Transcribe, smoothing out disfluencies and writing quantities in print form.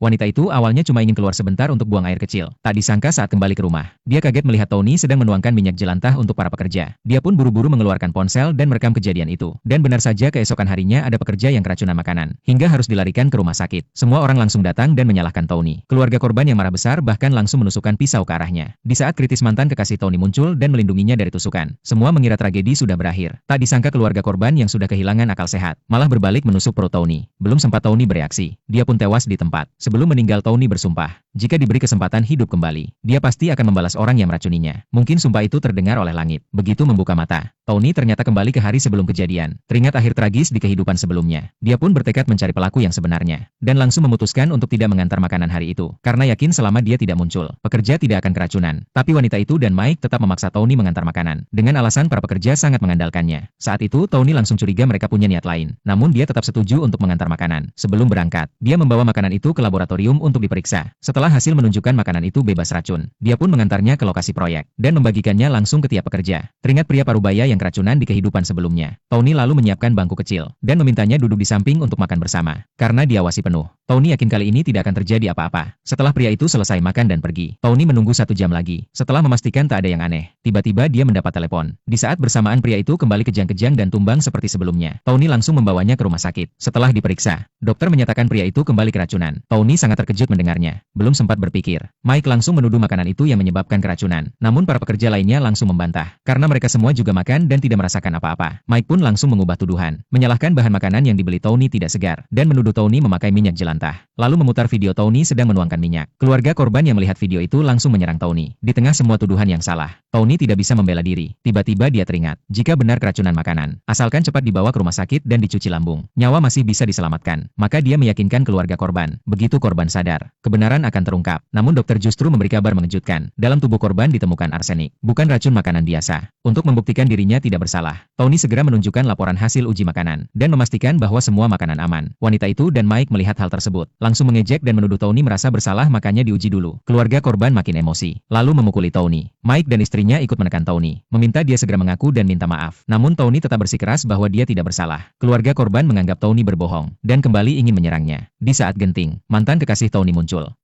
Wanita itu awalnya cuma ingin keluar sebentar untuk buang air kecil. Tak disangka saat kembali ke rumah, dia kaget melihat Tony sedang menuangkan minyak jelantah untuk para pekerja. Dia pun buru-buru mengeluarkan ponsel dan merekam kejadian itu. Dan benar saja keesokan harinya ada pekerja yang keracunan makanan, hingga harus dilarikan ke rumah sakit. Semua orang langsung datang dan menyalahkan Tony. Keluarga korban yang marah besar bahkan langsung menusukkan pisau ke arahnya. Di saat kritis mantan kekasih Tony muncul dan melindunginya dari tusukan. Semua mengira tragedi sudah berakhir. Tak disangka keluarga korban yang sudah kehilangan akal sehat, malah berbalik menusuk perut Tony. Belum sempat Tony bereaksi, dia pun tewas di tempat. Sebelum meninggal Tony bersumpah, jika diberi kesempatan hidup kembali, dia pasti akan membalas orang yang meracuninya. Mungkin sumpah itu terdengar oleh langit. Begitu membuka mata, Tony ternyata kembali ke hari sebelum kejadian. Teringat akhir tragis di kehidupan sebelumnya. Dia pun bertekad mencari pelaku yang sebenarnya, dan langsung memutuskan untuk tidak mengantar makanan hari itu. Karena yakin selama dia tidak muncul, pekerja tidak akan keracunan. Tapi wanita itu dan Mike tetap memaksa Tony mengantar makanan, dengan alasan para pekerja sangat mengandalkannya. Saat itu Tony langsung curiga mereka punya niat lain. Namun dia tetap setuju untuk mengantar makanan. Sebelum berangkat, dia membawa makanan itu ke laboratorium untuk diperiksa. Setelah hasil menunjukkan makanan itu bebas racun, dia pun mengantarnya ke lokasi proyek, dan membagikannya langsung ke tiap pekerja. Teringat pria parubaya yang keracunan di kehidupan sebelumnya, Tony lalu menyiapkan bangku kecil, dan memintanya duduk di samping untuk makan bersama. Karena diawasi penuh, Tony yakin kali ini tidak akan terjadi apa-apa. Setelah pria itu selesai makan dan pergi, Tony menunggu 1 jam lagi. Setelah memastikan tak ada yang aneh, tiba-tiba dia mendapat telepon. Di saat bersamaan pria itu kembali kejang-kejang dan tumbang seperti sebelumnya. Tony langsung membawanya ke rumah sakit. Setelah diperiksa, dokter menyatakan pria itu kembali keracunan. Tony sangat terkejut mendengarnya. Belum sempat berpikir, Mike langsung menuduh makanan itu yang menyebabkan keracunan. Namun para pekerja lainnya langsung membantah, karena mereka semua juga makan dan tidak merasakan apa-apa. Mike pun langsung mengubah tuduhan, menyalahkan bahan makanan yang dibeli Tony tidak segar, dan menuduh Tony memakai minyak jelantah. Lalu memutar video Tony sedang menuangkan minyak. Keluarga korban yang melihat video itu langsung menyerang Tony. Di tengah semua tuduhan yang salah, Tony tidak bisa membela diri. Tiba-tiba dia teringat, jika benar keracunan makanan, asalkan cepat dibawa ke rumah sakit dan dicuci lambung, nyawa masih bisa diselamatkan. Maka dia meyakinkan keluarga korban. Begitu korban sadar, kebenaran akan terungkap. Namun dokter justru memberi kabar mengejutkan. Dalam tubuh korban ditemukan arsenik, bukan racun makanan biasa. Untuk membuktikan dirinya tidak bersalah, Tony segera menunjukkan laporan hasil uji makanan, dan memastikan bahwa semua makanan aman. Wanita itu dan Mike melihat hal tersebut, langsung mengejek dan menuduh Tony merasa bersalah makanya diuji dulu. Keluarga korban makin emosi, lalu memukuli Tony. Mike dan istrinya ikut menekan Tony, meminta dia segera mengaku dan minta maaf. Namun Tony tetap bersikeras bahwa dia tidak bersalah. Keluarga korban menganggap Tony berbohong, dan kembali ingin menyerangnya. Di saat genting, mantan kekasih Tony muncul.